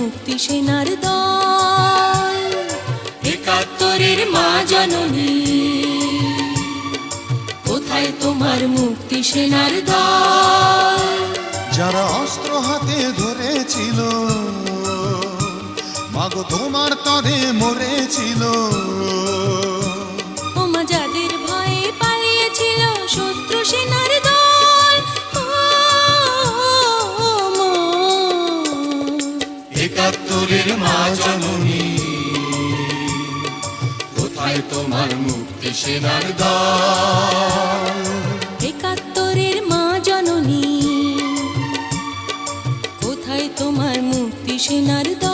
মুক্তি সেনার দল। একাত্তরের মা জননী, কোথায় তোমার মুক্তি সেনার দল? যারা অস্ত্র হাতে ধরেছিল, মাগো তোমার তরে মরেছিল। ওমা যাদের ভয়ে পালিয়েছিল শত্রু সেনার দল। একাত্তরের মা জননী, কোথায় তোমার মুক্তি সেনার দল? একাত্তরের মা জননী, কোথায় তোমার মুক্তি সেনার দল?